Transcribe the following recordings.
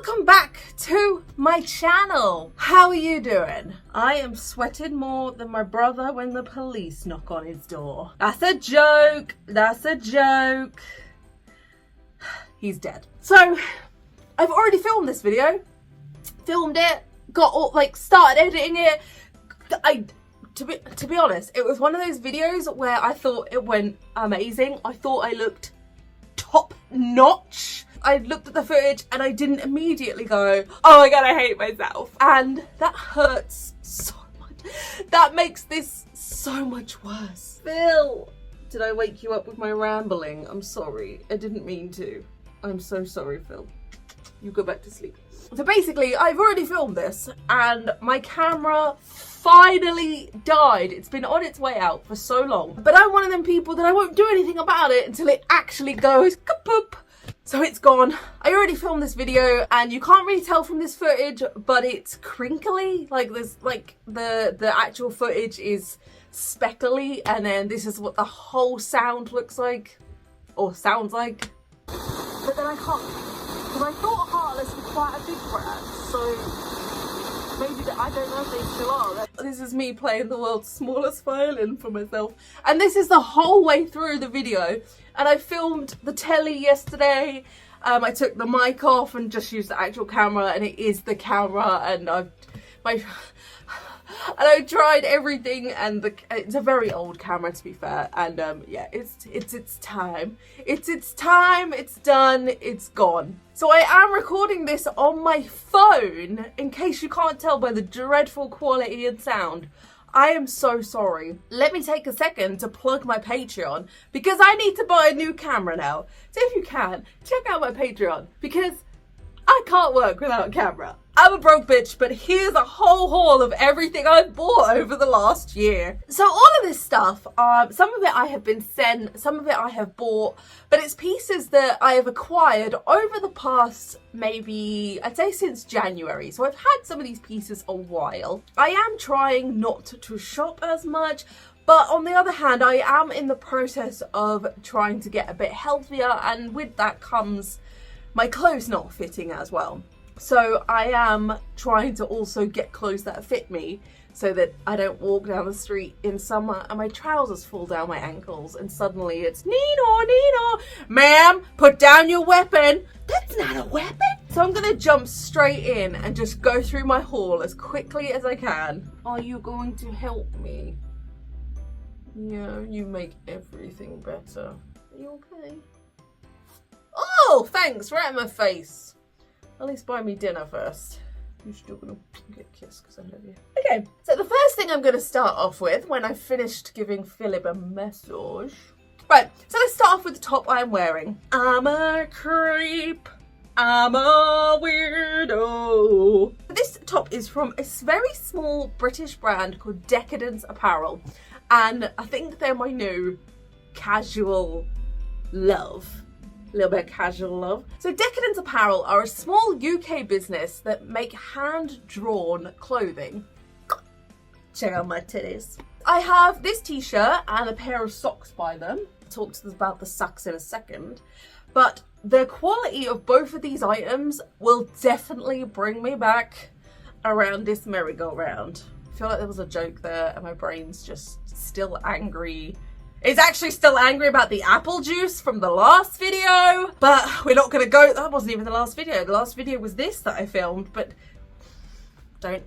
welcome back to my channel. How are you doing? I am sweating more than my brother when the police knock on his door. That's a joke. That's a joke. He's dead. So I've already filmed this video. Filmed it. Got all, started editing it. To be honest, it was one of those videos where I thought it went amazing. I thought I looked top notch. I looked at the footage and I didn't immediately go, oh my god, I hate myself. And that hurts so much. That makes this so much worse. Phil, did I wake you up with my rambling? I'm sorry. I didn't mean to. I'm so sorry, Phil. You go back to sleep. So basically, I've already filmed this and my camera finally died. It's been on its way out for so long. But I'm one of them people that I won't do anything about it until it actually goes kapoop. So it's gone. I already filmed this video and you can't really tell from this footage, but it's crinkly. The actual footage is speckly, and then this is what the whole sound looks like, or sounds like. But then I can't, because I thought Heartless was quite a big brand, so maybe I don't know if they still are. This is me playing the world's smallest violin for myself. And this is the whole way through the video. And I filmed the telly yesterday. I took the mic off and just used the actual camera, and it is the camera, and I tried everything, and it's a very old camera, to be fair, and yeah, it's time. It's time, it's done, it's gone. So I am recording this on my phone, in case you can't tell by the dreadful quality and sound. I am so sorry. Let me take a second to plug my Patreon, because I need to buy a new camera now. So if you can, check out my Patreon, because I can't work without a camera. I'm a broke bitch, but here's a whole haul of everything I've bought over the last year. So all of this stuff, some of it I have been sent, some of it I have bought, but it's pieces that I have acquired over the past, maybe, I'd say since January. So I've had some of these pieces a while. I am trying not to shop as much, but on the other hand, I am in the process of trying to get a bit healthier, and with that comes my clothes not fitting as well. So I am trying to also get clothes that fit me, so that I don't walk down the street in summer and my trousers fall down my ankles and suddenly it's Nino, ma'am, put down your weapon. That's not a weapon. So I'm gonna jump straight in and just go through my haul as quickly as I can. Are you going to help me? Yeah, you make everything better. Are you okay? Oh, thanks, right in my face. At least buy me dinner first. You're still gonna get a kiss because I love you. Okay, so the first thing I'm gonna start off with when I've finished giving Philip a massage. Right, so let's start off with the top I'm wearing. I'm a creep. I'm a weirdo. This top is from a very small British brand called Decadence Apparel. And I think they're my new casual love. A little bit of casual love. So Decadence Apparel are a small UK business that make hand-drawn clothing. Check out my titties. I have this t-shirt and a pair of socks by them. I'll talk to us about the socks in a second. But the quality of both of these items will definitely bring me back around this merry-go-round. I feel like there was a joke there and my brain's just still angry. It's actually still angry about the apple juice from the last video, but we're not gonna go, that wasn't even the last video. The last video was this that I filmed, but don't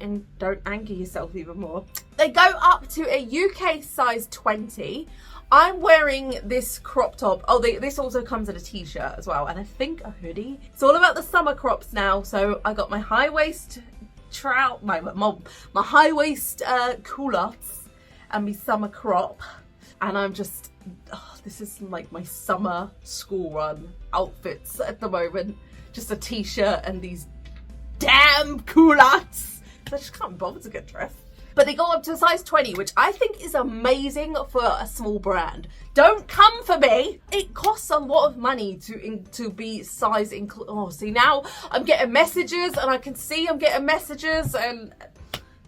anger yourself even more. They go up to a UK size 20. I'm wearing this crop top. Oh, this also comes in a t-shirt as well, and I think a hoodie. It's all about the summer crops now, so I got my high waist my high waist culottes and my summer crop. And I'm just, this is like my summer school run outfits at the moment. Just a t-shirt and these damn culottes. I just can't bother to get dressed. But they go up to a size 20, which I think is amazing for a small brand. Don't come for me. It costs a lot of money to be size oh, see, now I'm getting messages and I can see I'm getting messages, and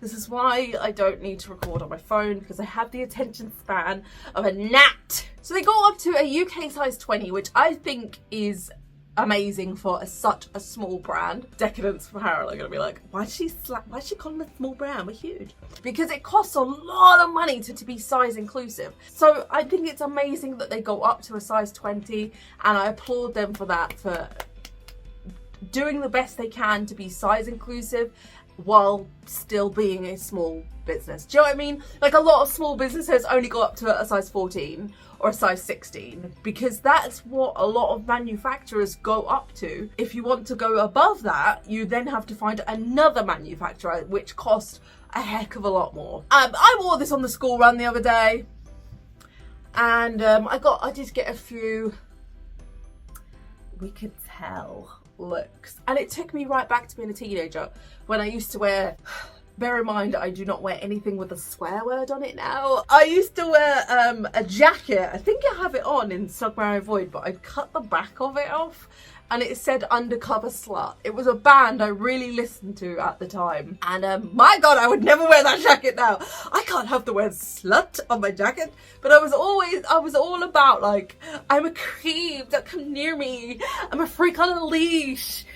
this is why I don't need to record on my phone, because I have the attention span of a gnat. So they go up to a UK size 20, which I think is amazing for such a small brand. Decadence apparel are gonna be like, why is she calling it a small brand? We're huge. Because it costs a lot of money to be size inclusive. So I think it's amazing that they go up to a size 20, and I applaud them for that, for doing the best they can to be size inclusive while still being a small business. Do you know what I mean? Like, a lot of small businesses only go up to a size 14 or a size 16 because that's what a lot of manufacturers go up to. If you want to go above that, you then have to find another manufacturer, which costs a heck of a lot more. I wore this on the school run the other day, and I did get a few, we could tell, looks, and it took me right back to being a teenager when I used to wear, bear in mind I do not wear anything with a swear word on it now. I used to wear a jacket, I think I have it on in Snug Marrow Void, but I cut the back of it off and it said Undercover Slut. It was a band I really listened to at the time, and my god, I would never wear that jacket now. I can't have the word slut on my jacket, but I was all about, like, I'm a creep, don't come near me, I'm a freak on a leash.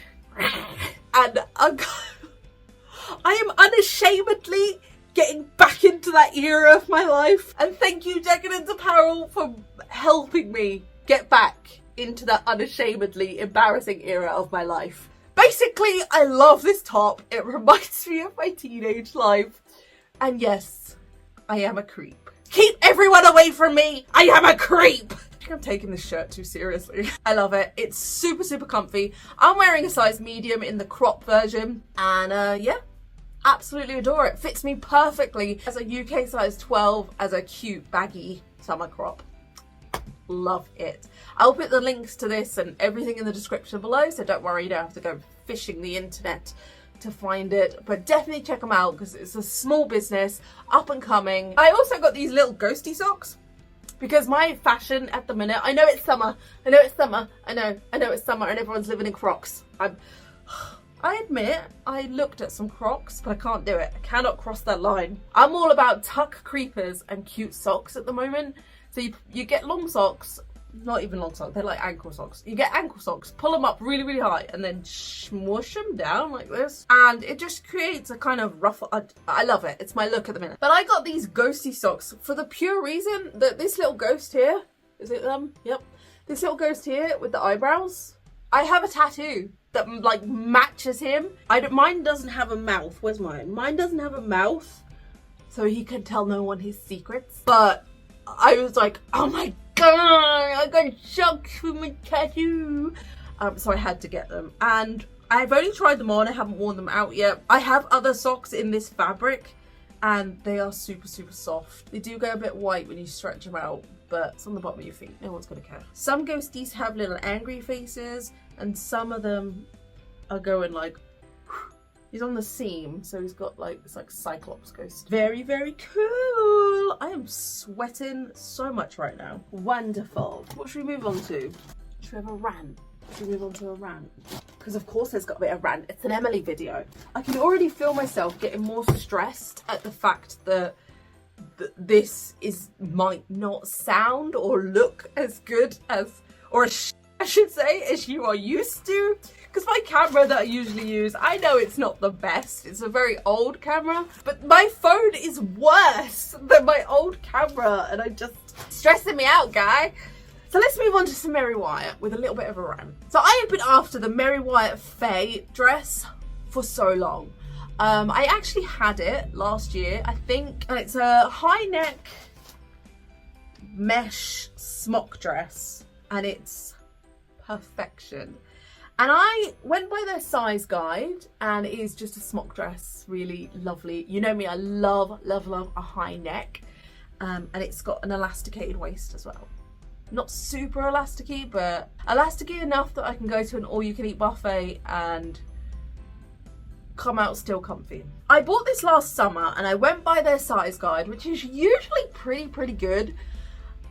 And I am unashamedly getting back into that era of my life, and thank you Decadence Apparel for helping me get back into that unashamedly embarrassing era of my life. Basically, I love this top. It reminds me of my teenage life. And yes, I am a creep. Keep everyone away from me! I am a creep! I think I'm taking this shirt too seriously. I love it. It's super, super comfy. I'm wearing a size medium in the crop version, and yeah, absolutely adore it. Fits me perfectly as a UK size 12 as a cute baggy summer crop. Love it. I'll put the links to this and everything in the description below, so don't worry, you don't have to go fishing the internet to find it, but definitely check them out because it's a small business, up and coming. I also got these little ghosty socks because my fashion at the minute, I know it's summer, I know it's summer, I know it's summer, and everyone's living in Crocs. I admit I looked at some Crocs, but I can't do it. I cannot cross that line. I'm all about tuck creepers and cute socks at the moment. So you get long socks, not even long socks, they're like ankle socks. You get ankle socks, pull them up really, really high, and then smush them down like this. And it just creates a kind of ruffle. I love it. It's my look at the minute. But I got these ghosty socks for the pure reason that this little ghost here, is it them? Yep. This little ghost here with the eyebrows, I have a tattoo that like matches him. Mine doesn't have a mouth. Where's mine? Mine doesn't have a mouth, so he can tell no one his secrets. But I was like, oh my god, I got shocked for my tattoo. So I had to get them, and I've only tried them on. I haven't worn them out yet. I have other socks in this fabric, and they are super, super soft. They do go a bit white when you stretch them out, but it's on the bottom of your feet. No one's gonna care. Some ghosties have little angry faces, and some of them are going like, he's on the seam, so he's got like, it's like Cyclops ghost. Very, very cool. I am sweating so much right now. Wonderful. What should we move on to? Should we have a rant? Should we move on to a rant? Because of course there's got to be a rant. It's an Emily video. I can already feel myself getting more stressed at the fact that this might not sound or look as good as, or as I should say, as you are used to. Because my camera that I usually use, I know it's not the best. It's a very old camera, but my phone is worse than my old camera, and I'm just stressing me out, guy. So let's move on to some Mary Wyatt with a little bit of a rant. So I have been after the Mary Wyatt Faye dress for so long. I actually had it last year, I think, and it's a high neck mesh smock dress, and it's perfection. And I went by their size guide, and it is just a smock dress, really lovely. You know me, I love, love, love a high neck, and it's got an elasticated waist as well. Not super elasticy, but elasticy enough that I can go to an all-you-can-eat buffet and come out still comfy. I bought this last summer, and I went by their size guide, which is usually pretty good.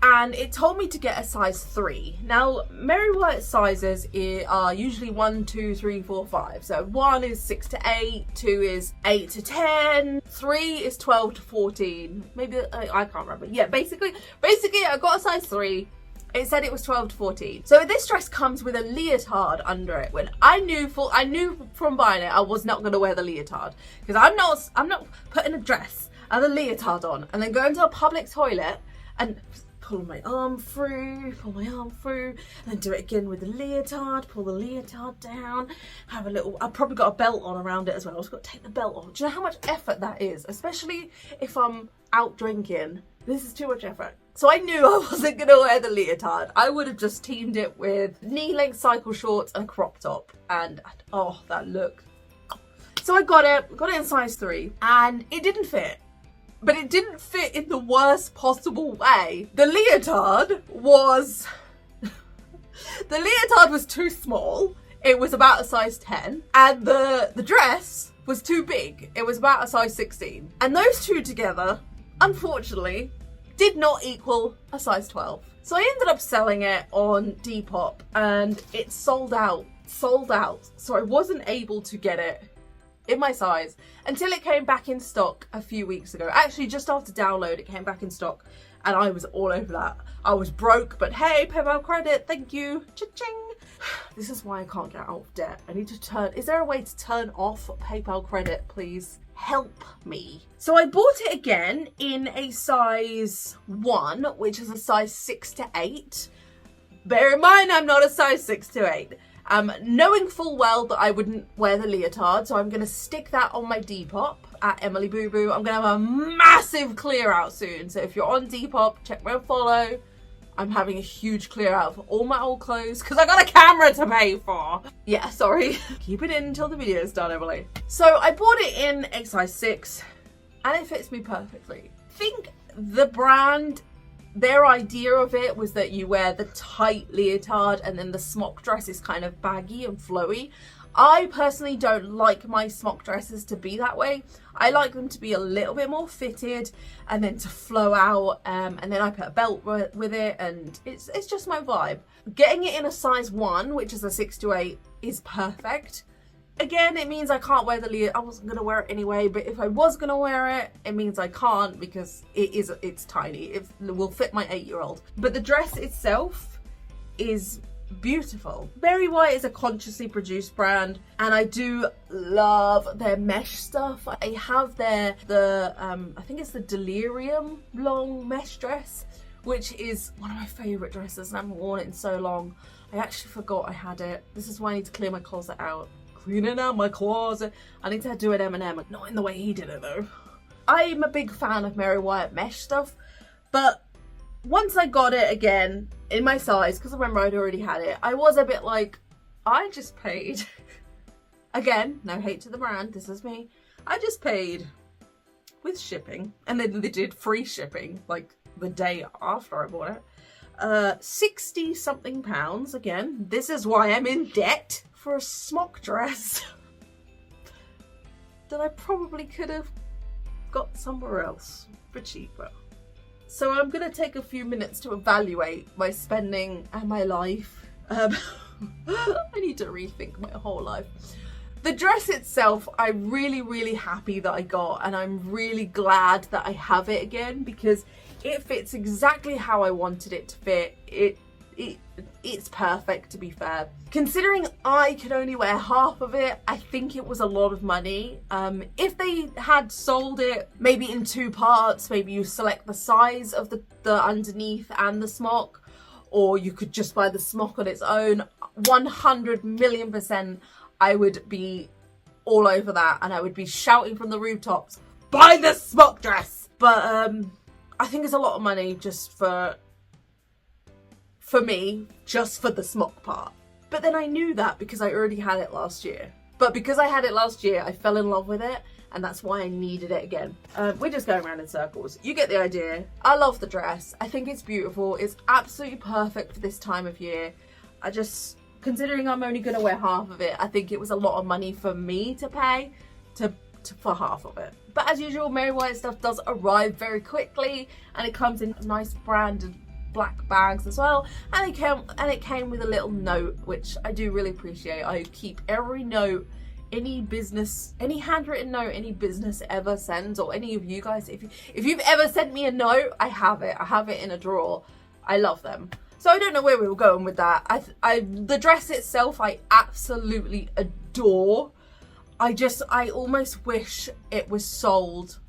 And it told me to get a size 3. Now, Mary Wyatt sizes are usually 1, 2, 3, 4, 5. So 1 is 6 to 8, 2 is 8 to 10, 3 is 12 to 14. Maybe, I can't remember. Yeah, basically I got a size 3. It said it was 12 to 14. So this dress comes with a leotard under it. When I knew from buying it, I was not going to wear the leotard, because I'm not putting a dress and a leotard on and then going to a public toilet and pull my arm through, and then do it again with the leotard, pull the leotard down, have a little, I've probably got a belt on around it as well. I've just got to take the belt off. Do you know how much effort that is? Especially if I'm out drinking. This is too much effort. So I knew I wasn't going to wear the leotard. I would have just teamed it with knee-length cycle shorts and a crop top. And, oh, that look. So I got it in size 3, and it didn't fit. But it didn't fit in the worst possible way. The leotard was too small. It was about a size 10. And the dress was too big. It was about a size 16. And those two together, unfortunately, did not equal a size 12. So I ended up selling it on Depop, and it sold out. So I wasn't able to get it in my size until it came back in stock a few weeks ago. Actually, just after download, it came back in stock, and I was all over that. I was broke, but hey, PayPal credit, thank you, cha-ching. This is why I can't get out of debt. I need to turn, is there a way to turn off PayPal credit, please? Help me. So I bought it again in a size 1, which is a size 6 to 8. Bear in mind, I'm not a size 6 to 8. Knowing full well that I wouldn't wear the leotard, so I'm going to stick that on my Depop at Emily Boo Boo. I'm going to have a massive clear out soon. So if you're on Depop, check my follow. I'm having a huge clear out for all my old clothes because I got a camera to pay for. Yeah, sorry. Keep it in until the video is done, Emily. So I bought it in a size 6 and it fits me perfectly. I think the brand, their idea of it was that you wear the tight leotard and then the smock dress is kind of baggy and flowy. I personally don't like my smock dresses to be that way. I like them to be a little bit more fitted and then to flow out, and then I put a belt with it, and it's just my vibe. Getting it in a size 1, which is a 6 to 8, is perfect. Again, it means I can't wear the leotard. I wasn't going to wear it anyway, but if I was going to wear it, it means I can't because it's tiny. It will fit my 8-year-old. But the dress itself is beautiful. Wyatt is a consciously produced brand, and I do love their mesh stuff. I have the I think it's the Delirium long mesh dress, which is one of my favorite dresses, and I haven't worn it in so long. I actually forgot I had it. This is why I need to clear my closet out. Cleaning out my closet. I need to do an M&M, not in the way he did it though. I'm a big fan of Wyatt mesh stuff, but once I got it again in my size, because I remember I'd already had it, I was a bit like, I just paid. Again, no hate to the brand, this is me. I just paid with shipping, and then they did free shipping like the day after I bought it. 60 something pounds. Again, this is why I'm in debt for a smock dress that I probably could have got somewhere else for cheaper. So I'm going to take a few minutes to evaluate my spending and my life. I need to rethink my whole life. The dress itself, I'm really happy that I got, and I'm really glad that I have it again because it fits exactly how I wanted it to fit. It's perfect, to be fair. Considering I could only wear half of it, I think it was a lot of money. If they had sold it maybe in 2 parts, maybe you select the size of the underneath and the smock, or you could just buy the smock on its own, 100 million %, I would be all over that, and I would be shouting from the rooftops, buy the smock dress! But I think it's a lot of money just for me, just for the smock part. But then I knew that because I already had it last year. But because I had it last year, I fell in love with it, and that's why I needed it again. We're just going around in circles. You get the idea. I love the dress. I think it's beautiful. It's absolutely perfect for this time of year. I just, considering I'm only going to wear half of it, I think it was a lot of money for me to pay for half of it. But as usual, Wyatt stuff does arrive very quickly, and it comes in nice branded black bags as well, and it came with a little note, which I do really appreciate. I keep every note, any handwritten note any business ever sends, or any of you guys, if you've ever sent me a note, I have it in a drawer. I love them. So I don't know where we were going with that. The dress itself, I absolutely adore. I almost wish it was sold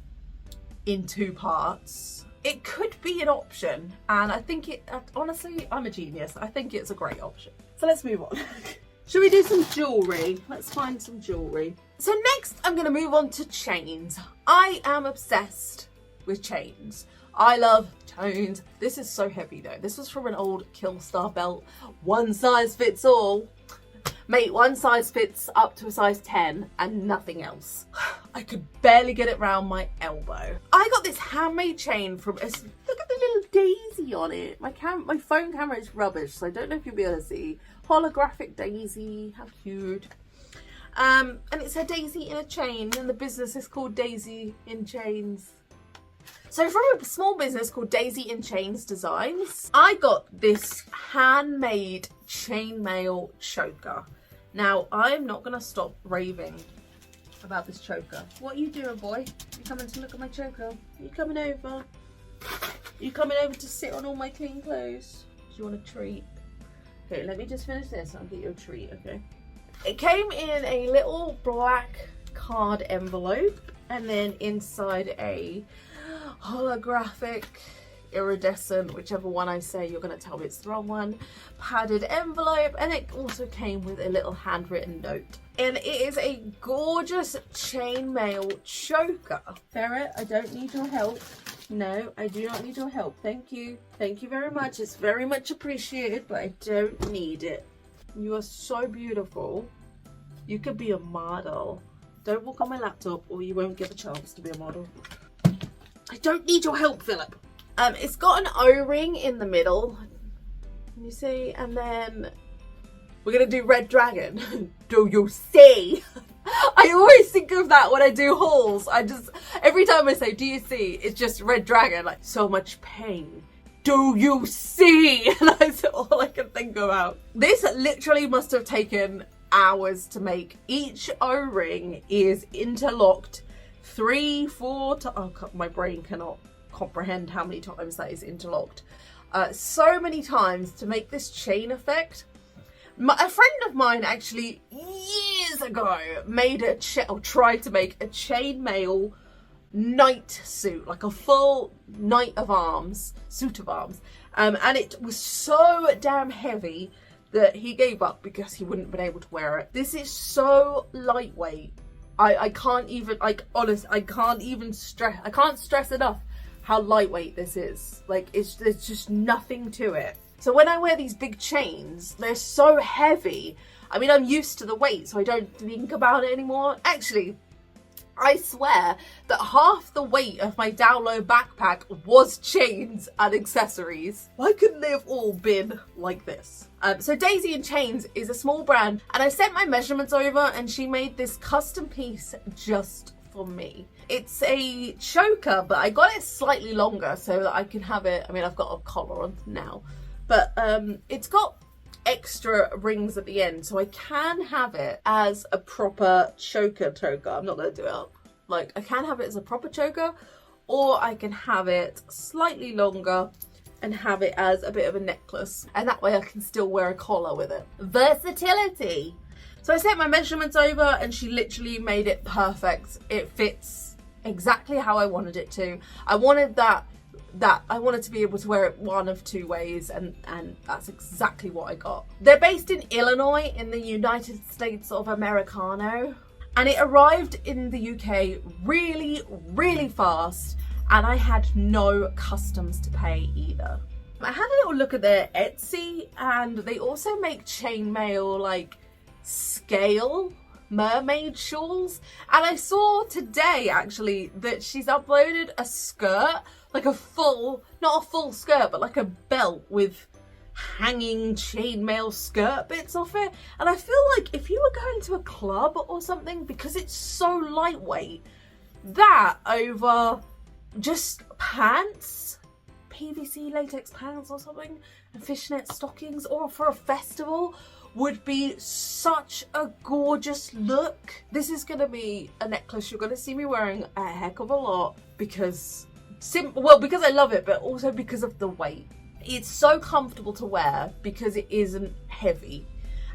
in 2 parts. It could be an option, and I think honestly, I'm a genius. I think it's a great option. So let's move on. Should we do some jewellery? Let's find some jewellery. So next, I'm going to move on to chains. I am obsessed with chains. I love chains. This is so heavy though. This was from an old Killstar belt. One size fits all. Mate, one size fits up to a size 10 and nothing else. I could barely get it round my elbow. I got this handmade chain from, look at the little daisy on it. My phone camera is rubbish, so I don't know if you'll be able to see. Holographic daisy, how cute. And it's a daisy in a chain, and the business is called Daisy in Chains. So from a small business called Daisy in Chains Designs, I got this handmade chainmail choker. Now, I'm not going to stop raving about this choker. What are you doing, boy? You coming to look at my choker? You coming over? You coming over to sit on all my clean clothes? Do you want a treat? Okay, let me just finish this and I'll get you a treat, okay? It came in a little black card envelope, and then inside a holographic, iridescent, whichever one I say, you're going to tell me it's the wrong one, padded envelope, and it also came with a little handwritten note. And it is a gorgeous chainmail choker. Ferret, I don't need your help. No, I do not need your help. Thank you. Thank you very much. It's very much appreciated, but I don't need it. You are so beautiful. You could be a model. Don't walk on my laptop or you won't get a chance to be a model. I don't need your help, Philip. It's got an O-ring in the middle. Can you see? And then we're going to do Red Dragon. Do you see? I always think of that when I do hauls. Every time I say, do you see? It's just Red Dragon. Like, so much pain. Do you see? And that's all I can think about. This literally must have taken hours to make. Each O-ring is interlocked 3, 4 times. Oh, my brain cannot comprehend how many times that is interlocked. So many times to make this chain effect. A friend of mine actually years ago tried to make a chainmail knight suit, like a full knight of arms, suit of arms, and it was so damn heavy that he gave up because he wouldn't have been able to wear it. This is so lightweight. I can't even, like, honestly, I can't stress enough how lightweight this is. Like, there's just nothing to it. So when I wear these big chains, they're so heavy. I mean, I'm used to the weight, so I don't think about it anymore. Actually, I swear that half the weight of my down low backpack was chains and accessories. Why couldn't they have all been like this? So Daisy in Chains is a small brand, and I sent my measurements over and she made this custom piece just for me. It's a choker, but I got it slightly longer so that I can have it. I mean, I've got a collar on now, but it's got extra rings at the end, so I can have it as a proper choker. I'm not going to do it up. Like, I can have it as a proper choker, or I can have it slightly longer and have it as a bit of a necklace, and that way I can still wear a collar with it. Versatility. So I sent my measurements over and she literally made it perfect. It fits exactly how I wanted it to. I wanted I wanted to be able to wear it one of 2 ways, and that's exactly what I got. They're based in Illinois in the United States of Americano, and it arrived in the UK really, really fast, and I had no customs to pay either. I had a little look at their Etsy, and they also make chainmail, like, scale mermaid shawls, and I saw today actually that she's uploaded a skirt, like a full, not a full skirt, but like a belt with hanging chainmail skirt bits off it. And I feel like if you were going to a club or something, because it's so lightweight, that over just pants, PVC latex pants or something, and fishnet stockings, or for a festival, would be such a gorgeous look. This is going to be a necklace you're going to see me wearing a heck of a lot, because I love it, but also because of the weight. it's so comfortable to wear because it isn't heavy.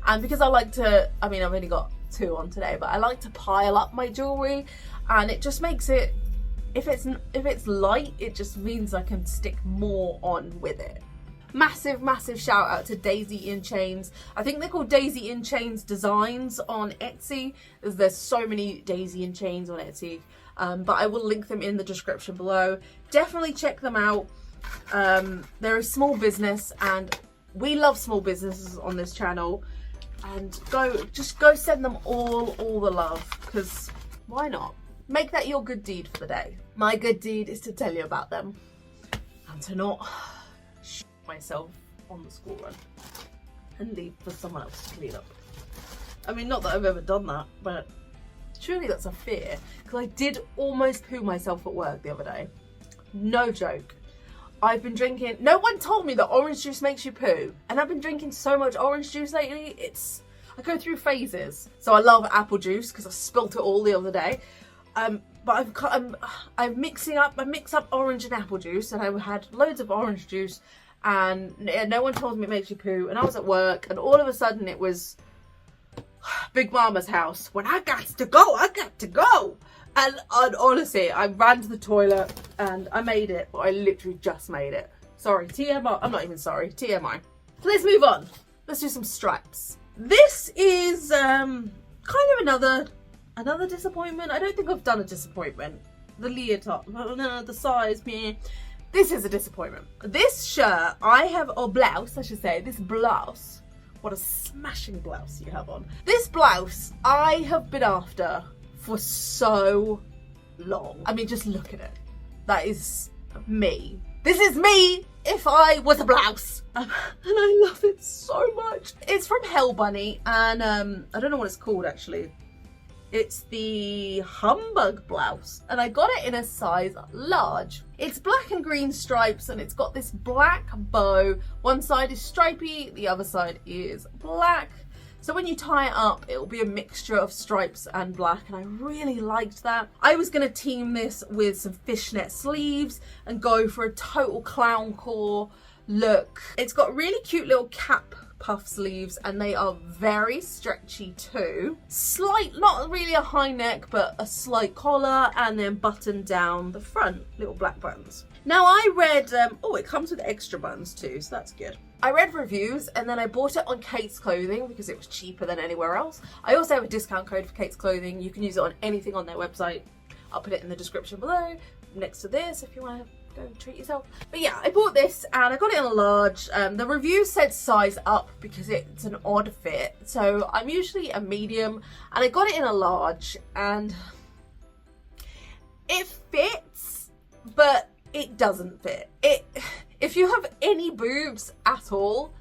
And because I like to, I mean, I've only got 2 on today, but I like to pile up my jewellery, and it just makes it, if it's light, it just means I can stick more on with it. Massive, massive shout out to Daisy in Chains. I think they're called Daisy in Chains Designs on Etsy. There's so many Daisy in Chains on Etsy, but I will link them in the description below. Definitely check them out. They're a small business, and we love small businesses on this channel. And just go send them all the love, because why not? Make that your good deed for the day. My good deed is to tell you about them and to not myself on the school run and leave for someone else to clean up. I mean, not that I've ever done that, but surely that's a fear, because I did almost poo myself at work the other day. No joke. I've been drinking, no one told me that orange juice makes you poo, and I've been drinking so much orange juice lately, I go through phases. So I love apple juice because I spilt it all the other day. But I mix up orange and apple juice, and I had loads of orange juice, and no one told me it makes you poo, and I was at work, and all of a sudden it was Big Mama's house. When I got to go. And honestly, I ran to the toilet and I made it, but I literally just made it. Sorry, TMI. I'm not even sorry, TMI. So let's move on. Let's do some stripes. This is kind of another disappointment. I don't think I've done a disappointment. The leotard, the size, meh. This is a disappointment. This shirt, or blouse, I should say, this blouse. What a smashing blouse you have on. This blouse, I have been after for so long. I mean, just look at it. That is me. This is me if I was a blouse. And I love it so much. It's from Hell Bunny, and I don't know what it's called actually. It's the Humbug blouse, and I got it in a size large. It's black and green stripes, and it's got this black bow. One side is stripy, the other side is black. So when you tie it up, it'll be a mixture of stripes and black, and I really liked that. I was gonna team this with some fishnet sleeves and go for a total clown core look. It's got really cute little cap puff sleeves, and they are very stretchy too. Not really a high neck, but a slight collar, and then button down the front, little black buttons. Now I read, it comes with extra buttons too, so that's good. I read reviews, and then I bought it on Kate's Clothing because it was cheaper than anywhere else. I also have a discount code for Kate's Clothing. You can use it on anything on their website. I'll put it in the description below next to this if you want to go and treat yourself. But yeah, I bought this and I got it in a large. The review said size up because it's an odd fit. So I'm usually a medium, and I got it in a large, and it fits, but it doesn't fit. If you have any boobs at all,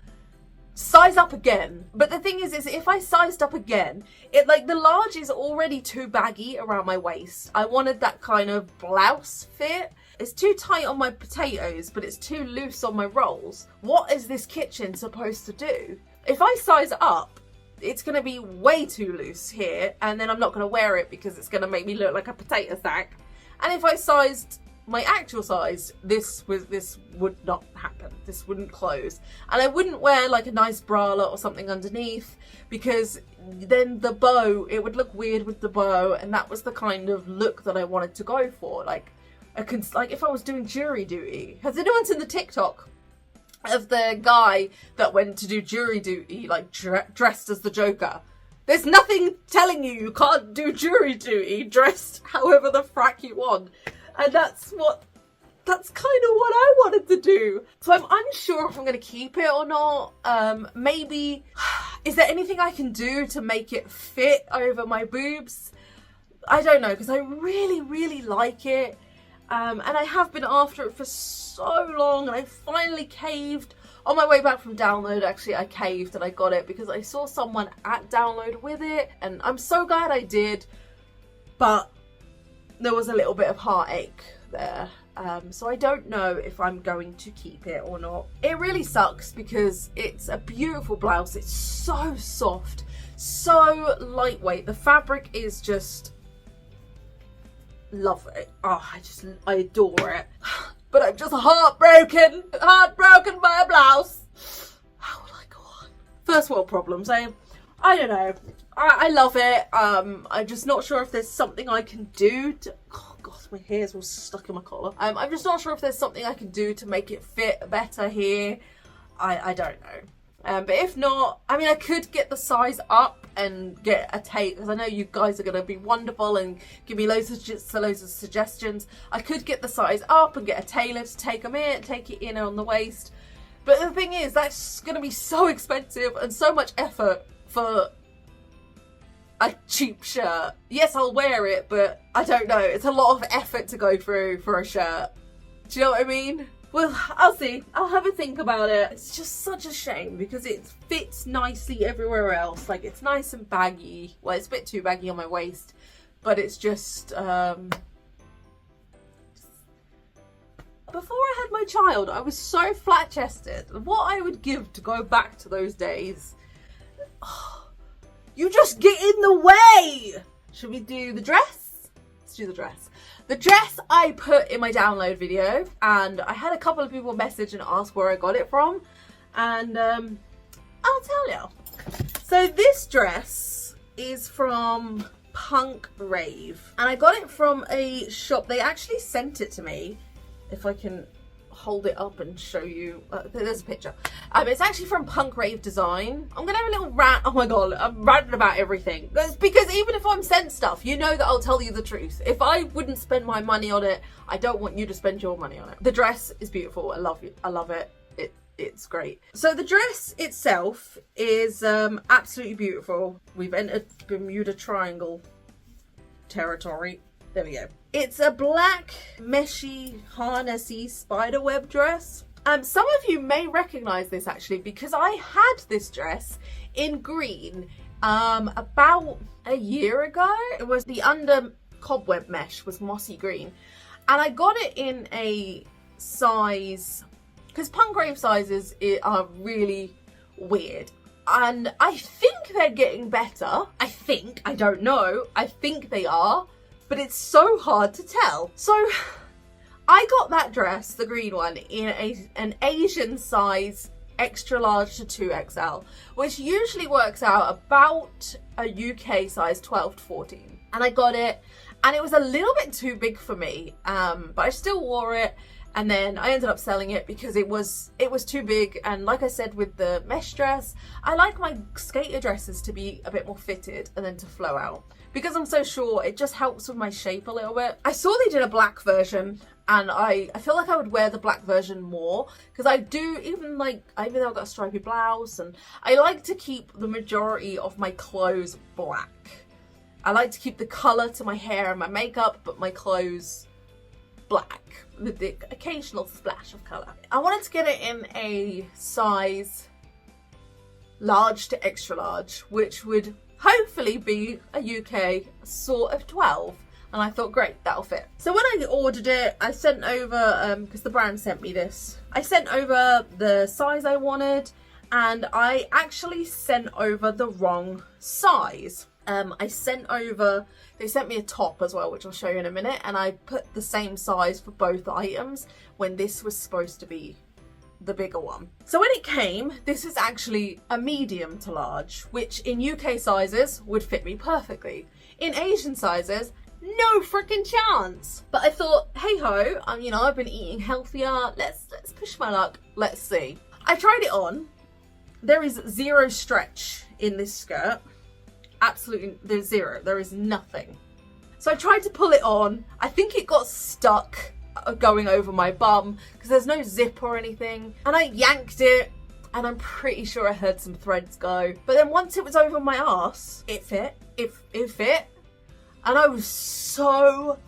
size up again. But the thing is if I sized up again, the large is already too baggy around my waist. I wanted that kind of blouse fit. It's too tight on my potatoes, but it's too loose on my rolls. What is this kitchen supposed to do? If I size up, it's going to be way too loose here, and then I'm not going to wear it because it's going to make me look like a potato sack. And if I sized my actual size, this would not happen. This wouldn't close, and I wouldn't wear like a nice bralette or something underneath, because then the bow, it would look weird with the bow, and that was the kind of look that I wanted to go for. Like if I was doing jury duty. Has anyone seen the TikTok of the guy that went to do jury duty, like dressed as the Joker? There's nothing telling you can't do jury duty dressed however the frack you want. And that's kind of what I wanted to do. So I'm unsure if I'm going to keep it or not. Maybe, is there anything I can do to make it fit over my boobs? I don't know, because I really, really like it. And I have been after it for so long, and I finally caved. On my way back from Download, actually, I caved and I got it because I saw someone at Download with it, and I'm so glad I did. But there was a little bit of heartache there. So I don't know if I'm going to keep it or not. It really sucks because it's a beautiful blouse. It's so soft, so lightweight. The fabric is just, love it. Oh, I adore it. but I'm just heartbroken by a blouse. How will I go on? First world problems, I don't know. I love it. I'm just not sure if there's something I can do to... Oh god, my hair's all stuck in my collar. I'm just not sure if there's something I can do to make it fit better here. I don't know. But if not, I mean, I could get the size up and get a tape, because I know you guys are going to be wonderful and give me loads of suggestions. I could get the size up and get a tailor to take it in on the waist. But the thing is, that's going to be so expensive and so much effort for a cheap shirt. Yes, I'll wear it, but I don't know. It's a lot of effort to go through for a shirt. Do you know what I mean? Well, I'll see. I'll have a think about it. It's just such a shame because it fits nicely everywhere else. Like, it's nice and baggy. Well, it's a bit too baggy on my waist, but it's just, before I had my child, I was so flat-chested. What I would give to go back to those days. Oh, you just get in the way! Should we do the dress? Let's do the dress. The dress I put in my download video, and I had a couple of people message and ask where I got it from, and I'll tell you. So this dress is from Rave, and I got it from a shop. They actually sent it to me. If I can hold it up and show you, there's a picture. It's actually from Rave Design. I'm gonna have a little rant. Oh my god, I'm ranting about everything. That's because even if I'm sent stuff, you know that I'll tell you the truth. If I wouldn't spend my money on it, I don't want you to spend your money on it. The dress is beautiful. I love it. I love it. It's great. So the dress itself is absolutely beautiful. We've entered Bermuda Triangle territory. There we go. It's a black, meshy, harnessy spiderweb dress. Some of you may recognise this actually because I had this dress in green about a year ago. It was the under cobweb mesh was mossy green, and I got it in a size, because Rave sizes are really weird. And I think they're getting better. I don't know. I think they are. But it's so hard to tell. So I got that dress, the green one, in an Asian size extra large to 2XL, which usually works out about a UK size 12 to 14. And I got it, and it was a little bit too big for me, but I still wore it. And then I ended up selling it because it was too big. And like I said with the mesh dress, I like my skater dresses to be a bit more fitted and then to flow out. Because I'm so short, it just helps with my shape a little bit. I saw they did a black version, and I feel like I would wear the black version more, because I do, even though I've got a stripy blouse, and I like to keep the majority of my clothes black. I like to keep the colour to my hair and my makeup, but my clothes black with the occasional splash of colour. I wanted to get it in a size large to extra large, which would hopefully be a UK sort of 12. And I thought, great, that'll fit. So when I ordered it, I sent over, because the brand sent me this, I sent over the size I wanted, and I actually sent over the wrong size. They sent me a top as well, which I'll show you in a minute, and I put the same size for both items when this was supposed to be the bigger one. So when it came, this is actually a medium to large, which in UK sizes would fit me perfectly. In Asian sizes, no freaking chance. But I thought, hey ho, I've been eating healthier. Let's push my luck. Let's see. I tried it on. There is zero stretch in this skirt. Absolutely, there's zero. There is nothing. So I tried to pull it on. I think it got stuck going over my bum because there's no zip or anything. And I yanked it, and I'm pretty sure I heard some threads go. But then once it was over my arse, it fit. It fit. And I was so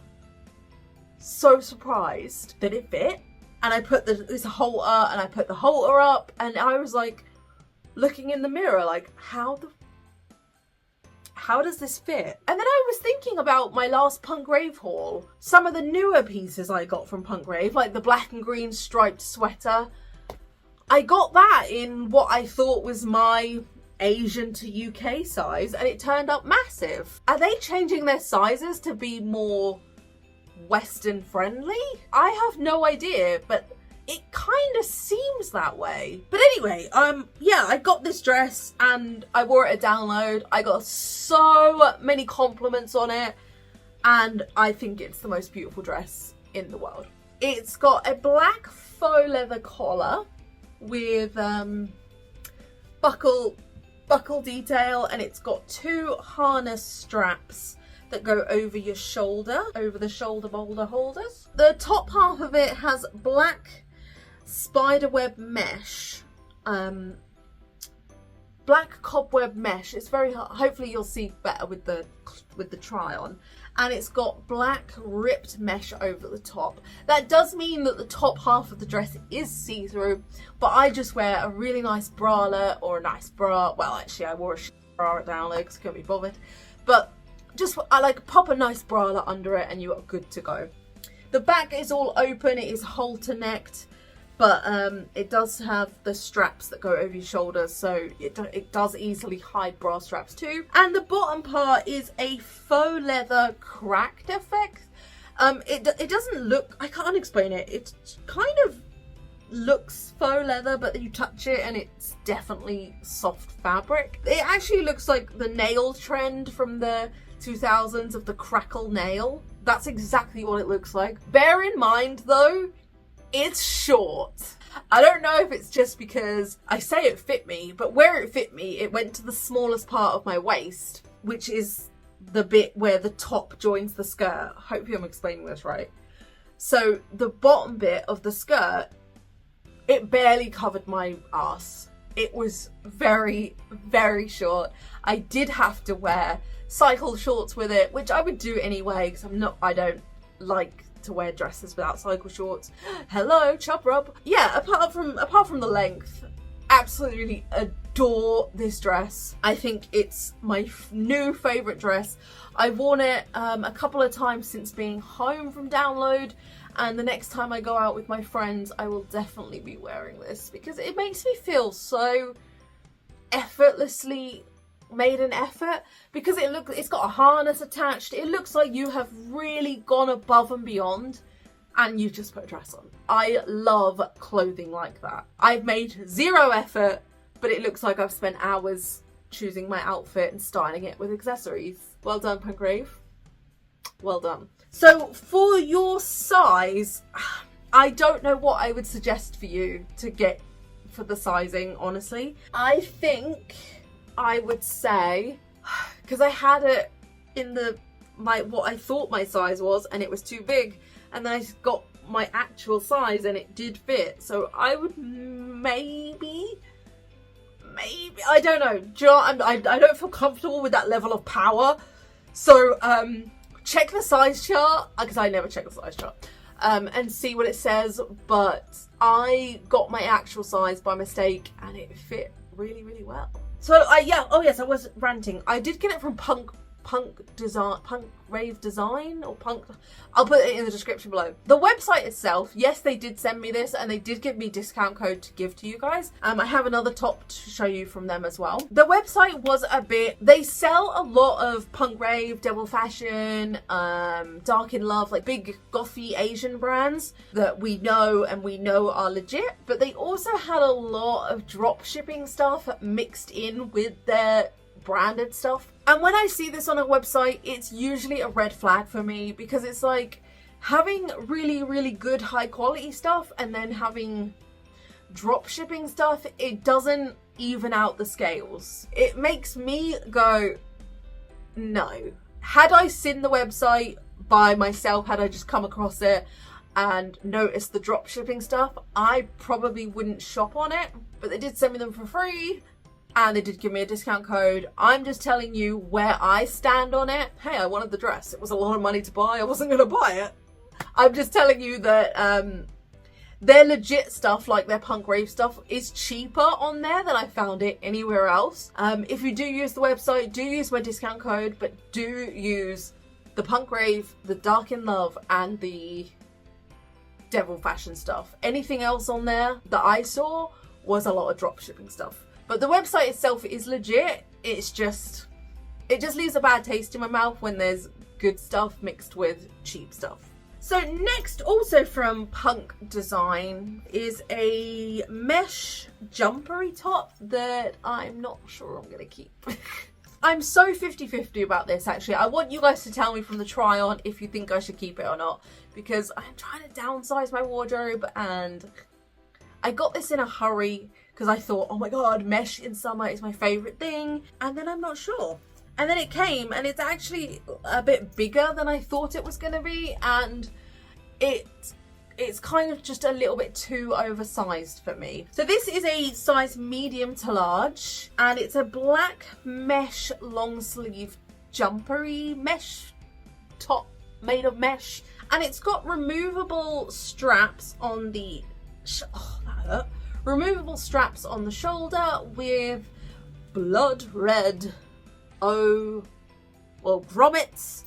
surprised that it fit. And I put this halter, and I put the halter up, and I was like looking in the mirror like, how does this fit? And then I was thinking about my last Rave haul. Some of the newer pieces I got from Rave, like the black and green striped sweater. I got that in what I thought was my Asian to UK size, and it turned up massive. Are they changing their sizes to be more Western friendly? I have no idea, but it kind of seems that way. But anyway, yeah, I got this dress and I wore it at download. I got so many compliments on it, and I think it's the most beautiful dress in the world. It's got a black faux leather collar with buckle detail, and it's got 2 harness straps that go over your shoulder, over the shoulder boulder holders. The top half of it has black spiderweb mesh, black cobweb mesh. It's very hard. Hopefully you'll see better with the try on. And it's got black ripped mesh over the top. That does mean that the top half of the dress is see-through, but I just wear a really nice bralette or a nice bra. Well, actually I wore a bra at download because I couldn't be bothered, but just I like pop a nice bralette under it and you are good to go. The back is all open. It is halter necked, but it does have the straps that go over your shoulders, so it does easily hide bra straps too. And the bottom part is a faux leather cracked effect. It doesn't look, I can't explain it. It kind of looks faux leather, but then you touch it and it's definitely soft fabric. It actually looks like the nail trend from the 2000s of the crackle nail. That's exactly what it looks like. Bear in mind though, it's short. I don't know if it's just because I say it fit me, but where it fit me, it went to the smallest part of my waist, which is the bit where the top joins the skirt. Hopefully I'm explaining this right. So the bottom bit of the skirt, it barely covered my ass. It was very, very short. I did have to wear cycle shorts with it, which I would do anyway because I don't like to wear dresses without cycle shorts. Hello, chub rub. Yeah, apart from the length, absolutely adore this dress. I think it's my new favourite dress. I've worn it a couple of times since being home from download, and the next time I go out with my friends I will definitely be wearing this because it makes me feel so effortlessly made an effort, because it's got a harness attached. It looks like you have really gone above and beyond and you've just put a dress on. I love clothing like that. I've made 0 effort, but it looks like I've spent hours choosing my outfit and styling it with accessories. Well done, Punk Rave. Well done. So for your size, I don't know what I would suggest for you to get for the sizing, honestly. I think I would say, because I had it in what I thought my size was and it was too big, and then I got my actual size and it did fit, so I would maybe I don't know. Do you know what? I don't feel comfortable with that level of power, so check the size chart, because I never check the size chart, and see what it says. But I got my actual size by mistake and it fit really, really well. So oh yes, I was ranting. I did get it from Punk Rave Design, or Punk. I'll put it in the description below. The website itself, yes, they did send me this and they did give me a discount code to give to you guys. I have another top to show you from them as well. The website was a bit, they sell a lot of Punk Rave, Devil Fashion, Dark in Love, like big gothy Asian brands that we know are legit, but they also had a lot of drop shipping stuff mixed in with their branded stuff. And when I see this on a website, it's usually a red flag for me, because it's like having really, really good high quality stuff and then having drop shipping stuff, it doesn't even out the scales. It makes me go, no. Had I seen the website by myself, had I just come across it and noticed the drop shipping stuff, I probably wouldn't shop on it. But they did send me them for free, and they did give me a discount code. I'm just telling you where I stand on it. Hey, I wanted the dress. It was a lot of money to buy. I wasn't going to buy it. I'm just telling you that their legit stuff, like their Punk Rave stuff, is cheaper on there than I found it anywhere else. If you do use the website, do use my discount code, but do use the Punk Rave, the Dark in Love, and the Devil Fashion stuff. Anything else on there that I saw was a lot of drop shipping stuff. But the website itself is legit. It just leaves a bad taste in my mouth when there's good stuff mixed with cheap stuff. So next, also from Punk Design, is a mesh jumpery top that I'm not sure I'm gonna keep. I'm so 50-50 about this, actually. I want you guys to tell me from the try on if you think I should keep it or not, because I'm trying to downsize my wardrobe and I got this in a hurry because I thought, oh my god, mesh in summer is my favourite thing, and then I'm not sure. And then it came, and it's actually a bit bigger than I thought it was going to be, and it's kind of just a little bit too oversized for me. So this is a size medium to large, and it's a black mesh long sleeve jumpery mesh top made of mesh, and it's got removable straps on the removable straps on the shoulder with blood red grommets.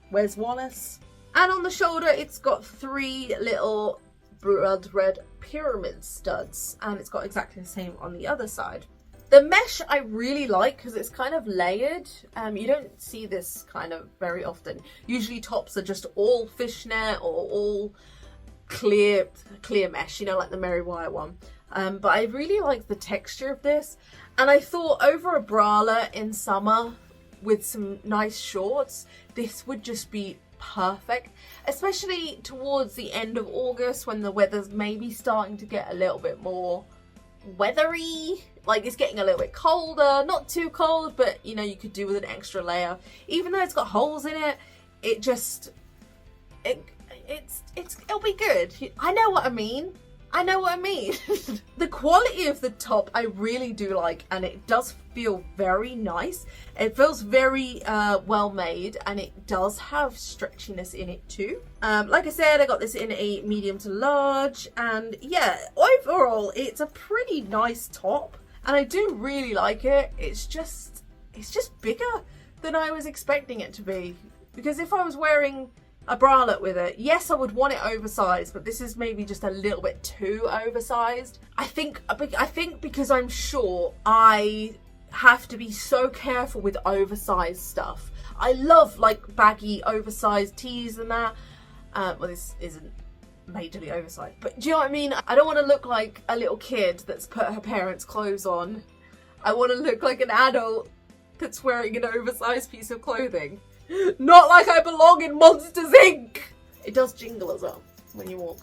Where's Wallace? And on the shoulder it's got 3 little blood red pyramid studs, and it's got exactly the same on the other side. The mesh I really like because it's kind of layered. You don't see this kind of very often. Usually tops are just all fishnet or all clear mesh, you know, like the Mary Wyatt one. But I really like the texture of this, and I thought over a bralette in summer with some nice shorts, this would just be perfect, especially towards the end of August when the weather's maybe starting to get a little bit more weathery. Like, it's getting a little bit colder, not too cold, but you know, you could do with an extra layer. Even though it's got holes in it, it'll be good. I know what I mean. The quality of the top I really do like, and it does feel very nice. It feels very well made, and it does have stretchiness in it too. Like I said, I got this in a medium to large, and yeah, overall it's a pretty nice top, and I do really like it. It's just bigger than I was expecting it to be, because if I was wearing a bralette with it, yes, I would want it oversized, but this is maybe just a little bit too oversized. I think because I'm short, I have to be so careful with oversized stuff. I love like baggy oversized tees and that. Well, this isn't majorly oversized, but do you know what I mean? I don't want to look like a little kid that's put her parents' clothes on. I want to look like an adult that's wearing an oversized piece of clothing. Not like I belong in Monsters Inc. It does jingle as well when you walk.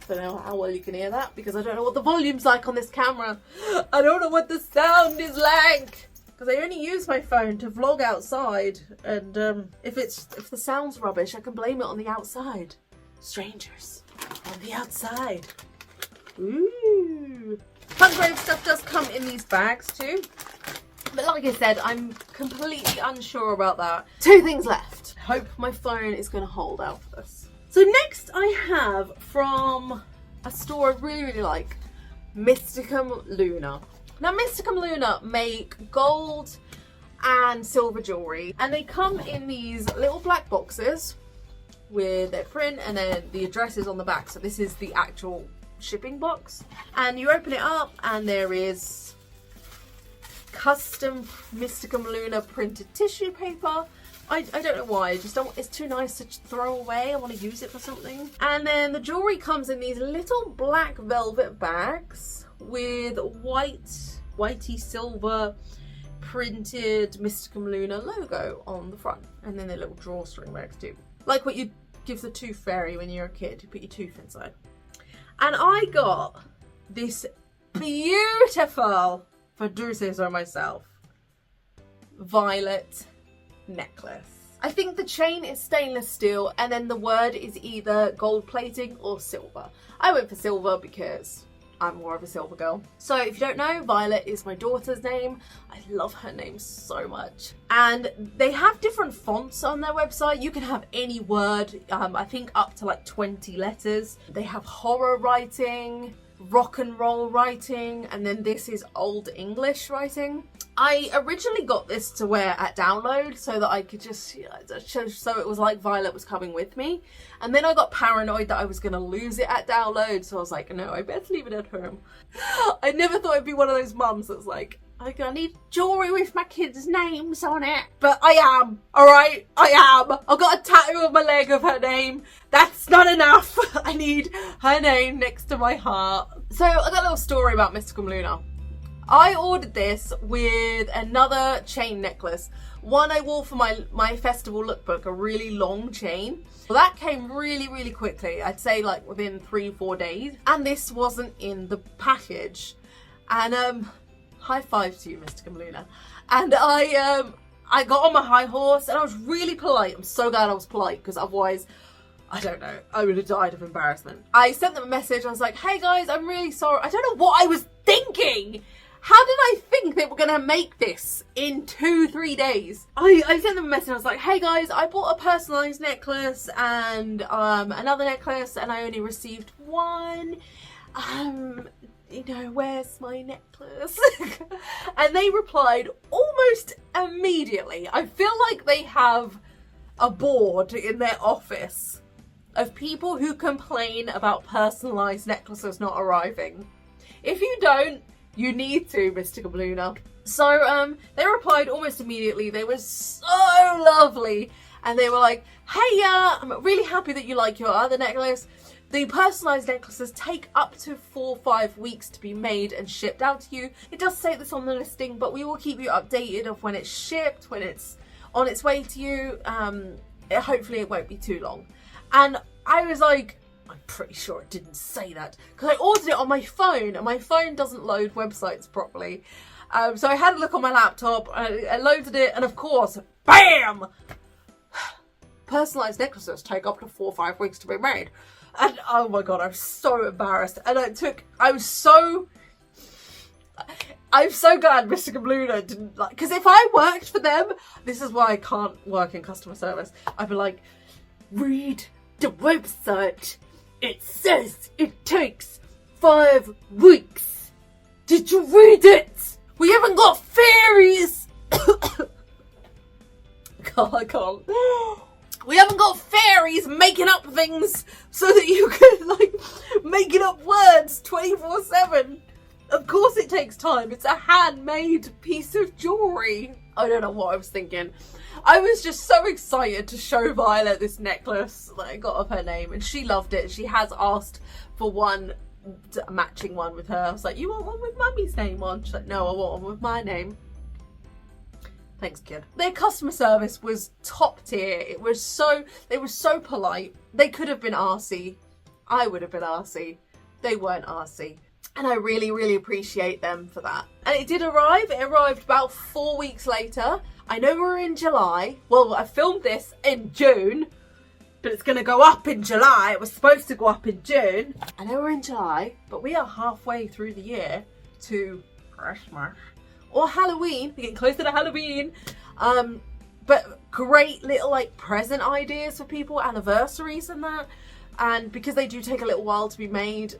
Don't know how well you can hear that because I don't know what the volume's like on this camera. I don't know what the sound is like because I only use my phone to vlog outside, and if the sound's rubbish, I can blame it on the outside. Strangers on the outside. Ooh. Punk Rave stuff does come in these bags too. But like I said, I'm completely unsure about that. 2 things left. Hope my phone is going to hold out for this. So next I have from a store I really like, Mysticum Luna. Now Mysticum Luna make gold and silver jewellery, and they come in these little black boxes with their print and then the address is on the back. So this is the actual shipping box, and you open it up and there is custom Mysticum Luna printed tissue paper. I don't know why, I just don't, it's too nice to throw away. I want to use it for something. And then the jewellery comes in these little black velvet bags with whitey silver printed Mysticum Luna logo on the front, and then the little drawstring bags too, like what you give the tooth fairy when you're a kid. You put your tooth inside. And I got this beautiful, if I do say so myself, violet necklace. I think the chain is stainless steel, and then the word is either gold plating or silver. I went for silver because I'm more of a silver girl. So if you don't know, Violet is my daughter's name. I love her name so much. And they have different fonts on their website. You can have any word, I think up to like 20 letters. They have horror writing, rock and roll writing, and then this is Old English writing. I originally got this to wear at download so that I could just, so it was like Violet was coming with me. And then I got paranoid that I was going to lose it at download, so I was like, no, I better leave it at home. I never thought I'd be one of those mums that's like, I need jewellery with my kids' names on it. But I am, alright? I am. I've got a tattoo tattoo on my leg of her name. That's not enough. I need her name next to my heart. So I got a little story about Mystical Luna. I ordered this with another chain necklace. One I wore for my festival lookbook, a really long chain. Well, that came really quickly. I'd say like within 3-4 days. And this wasn't in the package. And high five to you, Mystical Luna. And I got on my high horse and I was really polite. I'm so glad I was polite because otherwise, I don't know, I would have died of embarrassment. I sent them a message. I was like, hey guys, I'm really sorry. I don't know what I was thinking. How did I think they were going to make this in 2-3 days? I sent them a message. I was like, hey guys, I bought a personalised necklace and another necklace and I only received one. You know, where's my necklace? And they replied almost immediately. I feel like they have a board in their office of people who complain about personalised necklaces not arriving. If you don't, you need to, Mystical Luna. So they replied almost immediately. They were so lovely. And they were like, hey, I'm really happy that you like your other necklace. The personalised necklaces take up to 4 or 5 weeks to be made and shipped out to you. It does say this on the listing, but we will keep you updated of when it's shipped, when it's on its way to you. Hopefully it won't be too long. And I was like, I'm pretty sure it didn't say that because I ordered it on my phone and my phone doesn't load websites properly. So I had a look on my laptop, I loaded it, and of course, BAM! Personalised necklaces take up to 4 or 5 weeks to be made. And oh my god, I'm so embarrassed. And I'm so glad Mystical Luna didn't like, because if I worked for them, this is why I can't work in customer service. I'd be like, read the website. It says it takes 5 weeks. Did you read it? We haven't got fairies. God, I can't. We haven't got fairies making up things so that you can like making up words 24/7. Of course it takes time. It's a handmade piece of jewellery. I don't know what I was thinking. I was just so excited to show Violet this necklace that I got of her name, and she loved it. She has asked for one, a matching one with her. I was like, you want one with Mummy's name on? She's like, no, I want one with my name. Thanks, kid. Their customer service was top tier. They were so polite. They could have been arsey. I would have been arsey. They weren't arsey. And I really appreciate them for that. And it did arrive. It arrived about 4 weeks later. I know we're in July. Well, I filmed this in June, but it's going to go up in July. It was supposed to go up in June. I know we're in July, but we are halfway through the year to Christmas. Or Halloween. We're getting closer to Halloween. But great little like present ideas for people, anniversaries and that. And because they do take a little while to be made,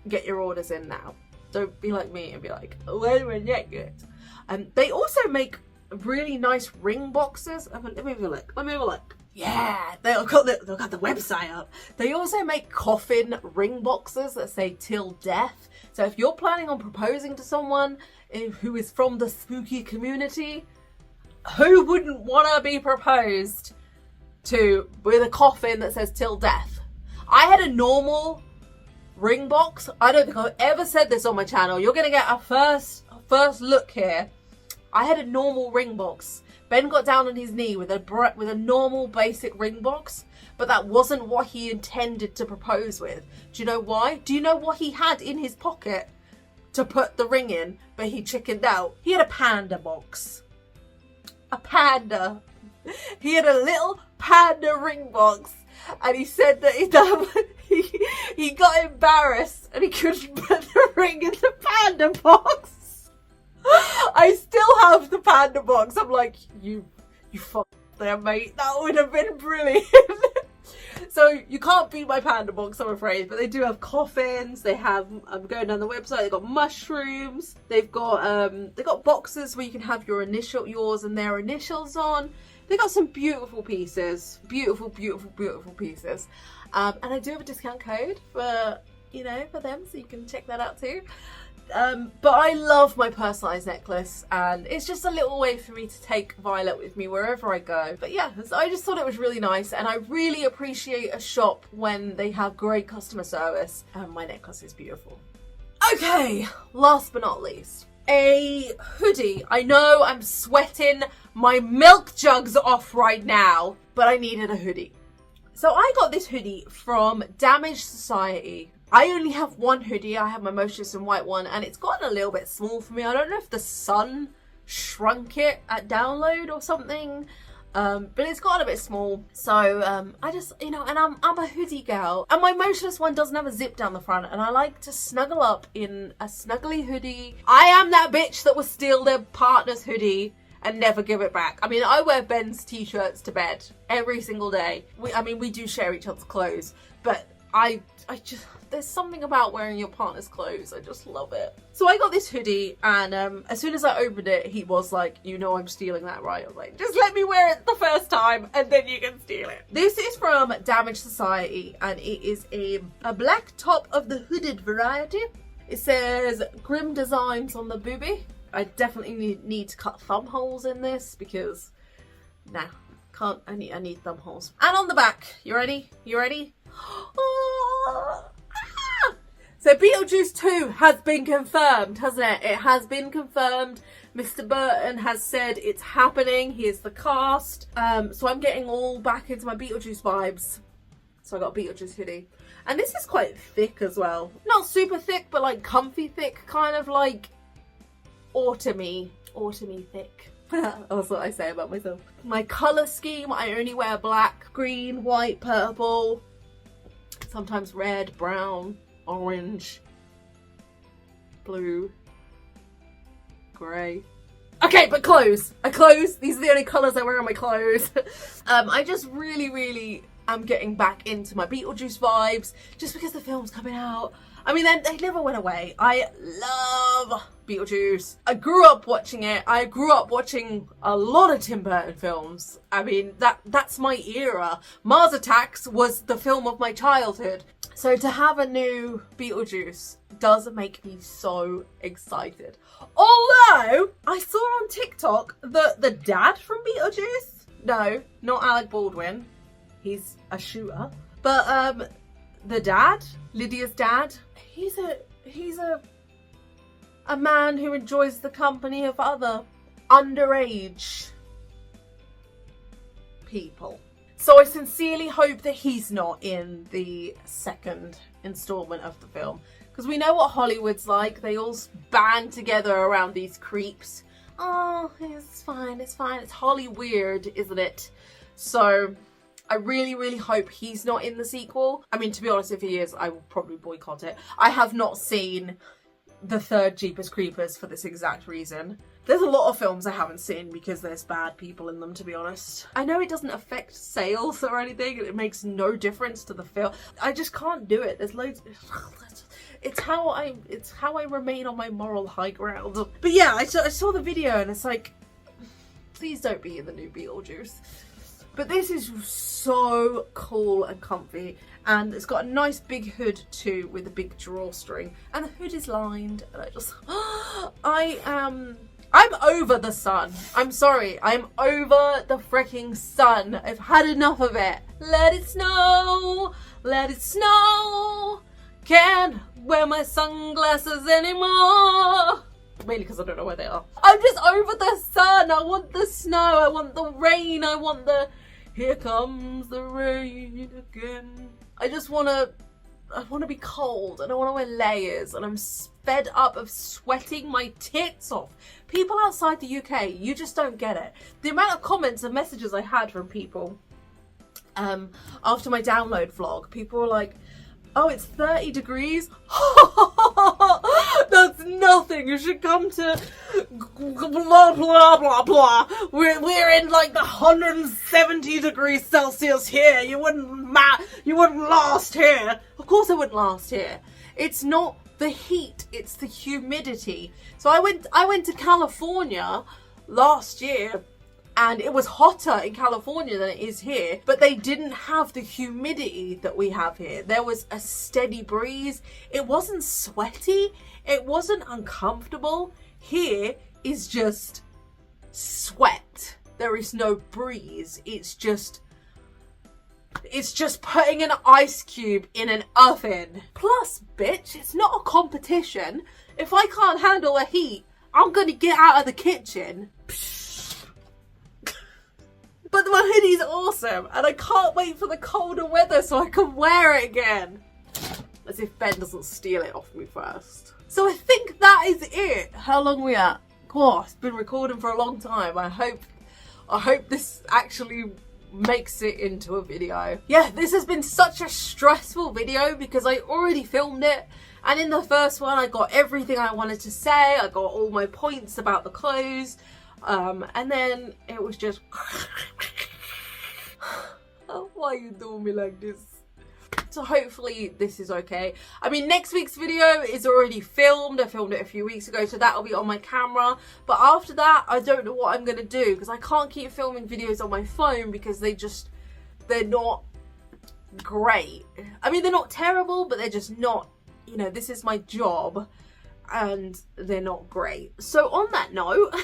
get your orders in now. Don't be like me and be like, when do I get it? They also make really nice ring boxes. Let me have a look. Yeah, they've got the website up. They also make coffin ring boxes that say till death. So if you're planning on proposing to someone who is from the spooky community, who wouldn't want to be proposed to with a coffin that says till death? I had a normal ring box. I don't think I've ever said this on my channel. You're going to get a first look here. I had a normal ring box. Ben got down on his knee with a normal basic ring box, but that wasn't what he intended to propose with. Do you know why? Do you know what he had in his pocket to put the ring in, but he chickened out? He had a panda box. A panda. He had a little panda ring box, and he said that he got embarrassed and he couldn't put the ring in the panda box. I still have the panda box. I'm like, you fuck there, mate. That would have been brilliant. So you can't beat my panda box, I'm afraid. But they do have coffins. They have, I'm going down the website. They've got mushrooms. They've got boxes where you can have yours and their initials on. They got some beautiful pieces, beautiful pieces. And I do have a discount code for them, so you can check that out too. But I love my personalised necklace, and it's just a little way for me to take Violet with me wherever I go. But yeah, I just thought it was really nice, and I really appreciate a shop when they have great customer service, and my necklace is beautiful. Okay, last but not least, a hoodie. I know I'm sweating my milk jugs off right now, but I needed a hoodie. So I got this hoodie from Damaged Society. I only have one hoodie. I have my most recent white one, and it's gotten a little bit small for me. I don't know if the sun shrunk it at download or something, but it's gotten a bit small. So I just, you know, and I'm a hoodie girl, and my motionless one doesn't have a zip down the front, and I like to snuggle up in a snuggly hoodie. I am that bitch that will steal their partner's hoodie and never give it back. I mean, I wear Ben's t-shirts to bed every single day. We do share each other's clothes, but I just, there's something about wearing your partner's clothes. I just love it. So I got this hoodie, and as soon as I opened it, he was like, you know I'm stealing that, right? I was like, just let me wear it the first time, and then you can steal it. This is from Damaged Society, and it is a black top of the hooded variety. It says Grim Designs on the boobie. I definitely need to cut thumb holes in this because, nah, can't. I need thumb holes. And on the back, you ready? You ready? So Beetlejuice 2 has been confirmed, hasn't it? It has been confirmed. Mr. Burton has said it's happening. Here's the cast. So I'm getting all back into my Beetlejuice vibes. So I got a Beetlejuice hoodie. And this is quite thick as well. Not super thick, but like comfy thick, kind of like autumny thick. That's what I say about myself. My colour scheme, I only wear black, green, white, purple, sometimes red, brown, orange, blue, grey. Okay, but clothes. These are the only colours I wear on my clothes. I just really am getting back into my Beetlejuice vibes just because the film's coming out. I mean, they never went away. I love Beetlejuice. I grew up watching it. I grew up watching a lot of Tim Burton films. I mean, that's my era. Mars Attacks was the film of my childhood. So to have a new Beetlejuice does make me so excited. Although, I saw on TikTok that the dad from Beetlejuice, no, not Alec Baldwin, he's a shooter, but the dad, Lydia's dad, he's a man who enjoys the company of other underage people. So I sincerely hope that he's not in the second installment of the film, because we know what Hollywood's like. They all band together around these creeps. Oh, it's fine. It's Holly weird, isn't it? So I really hope he's not in the sequel. I mean, to be honest, if he is, I will probably boycott it. I have not seen the third Jeepers Creepers for this exact reason. There's a lot of films I haven't seen because there's bad people in them, to be honest. I know it doesn't affect sales or anything, and it makes no difference to the film. I just can't do it. There's loads. It's how I remain on my moral high ground. But yeah, I saw the video and it's like, please don't be in the new Beetlejuice. But this is so cool and comfy, and it's got a nice big hood too with a big drawstring, and the hood is lined, and I just, I'm over the sun. I'm sorry, I'm over the freaking sun. I've had enough of it. Let it snow, let it snow. Can't wear my sunglasses anymore. Mainly because I don't know where they are. I'm just over the sun. I want the snow. I want the rain. I want the here comes the rain again. I want to be cold, and I want to wear layers, and I'm fed up of sweating my tits off. People outside the UK, you just don't get it. The amount of comments and messages I had from people after my download vlog, people were like, oh, it's 30 degrees? That's nothing. You should come to blah, blah, blah, blah. We're in like the 170 degrees Celsius here. You wouldn't last here. Of course I wouldn't last here. It's not the heat, it's the humidity. So I went to California last year, and it was hotter in California than it is here, but they didn't have the humidity that we have here. There was a steady breeze. It wasn't sweaty. It wasn't uncomfortable. Here is just sweat. There is no breeze. It's just putting an ice cube in an oven. Plus, bitch, it's not a competition. If I can't handle the heat, I'm gonna get out of the kitchen. But my hoodie's awesome, and I can't wait for the colder weather so I can wear it again. As if Ben doesn't steal it off me first. So I think that is it. How long are we at? God, it's been recording for a long time. I hope this actually makes it into a video. Yeah, this has been such a stressful video because I already filmed it, and in the first one I got everything I wanted to say. I got all my points about the clothes, and then it was just why are you doing me like this? So hopefully this is okay. I mean, next week's video is already filmed. I filmed it a few weeks ago, so that'll be on my camera. But after that, I don't know what I'm going to do because I can't keep filming videos on my phone because they're not great. I mean, they're not terrible, but they're just not, you know, this is my job and they're not great. So on that note,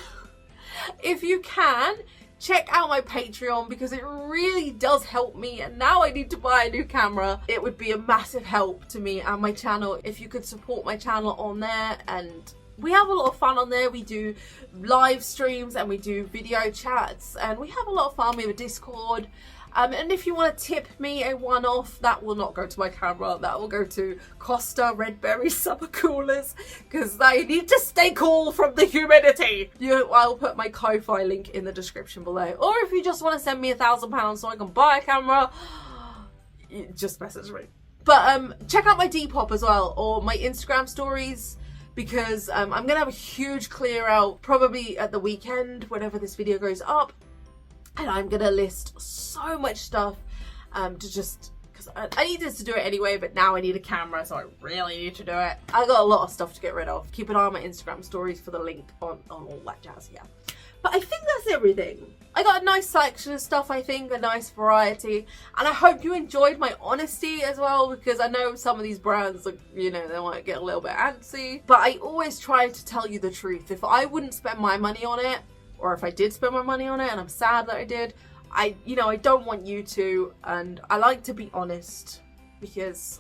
if you can, check out my Patreon because it really does help me, and now I need to buy a new camera. It would be a massive help to me and my channel if you could support my channel on there. And we have a lot of fun on there. We do live streams and we do video chats, and we have a lot of fun. We have a Discord. And if you want to tip me a one-off, that will not go to my camera. That will go to Costa Redberry Summer Coolers because I need to stay cool from the humidity. I'll put my Ko-Fi link in the description below. Or if you just want to send me £1,000 so I can buy a camera, just message me. But check out my Depop as well, or my Instagram stories, because I'm going to have a huge clear out probably at the weekend whenever this video goes up. And I'm going to list so much stuff because I needed to do it anyway, but now I need a camera, so I really need to do it. I got a lot of stuff to get rid of. Keep an eye on my Instagram stories for the link on all that jazz, yeah. But I think that's everything. I got a nice selection of stuff, I think, a nice variety. And I hope you enjoyed my honesty as well, because I know some of these brands, like, you know, they might get a little bit antsy. But I always try to tell you the truth. If I wouldn't spend my money on it, or if I did spend my money on it and I'm sad that I did, I don't want you to, and I like to be honest because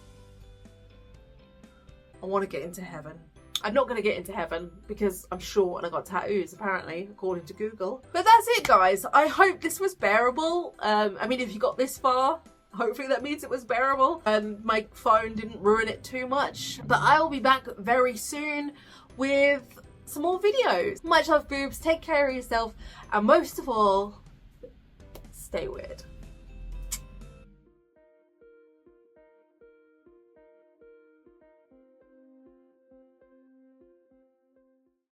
I want to get into heaven. I'm not going to get into heaven because I'm short and I got tattoos, apparently, according to Google. But that's it, guys. I hope this was bearable. I mean, if you got this far, hopefully that means it was bearable and my phone didn't ruin it too much. But I will be back very soon with some more videos. Much love, boobs. Take care of yourself, and most of all, stay weird.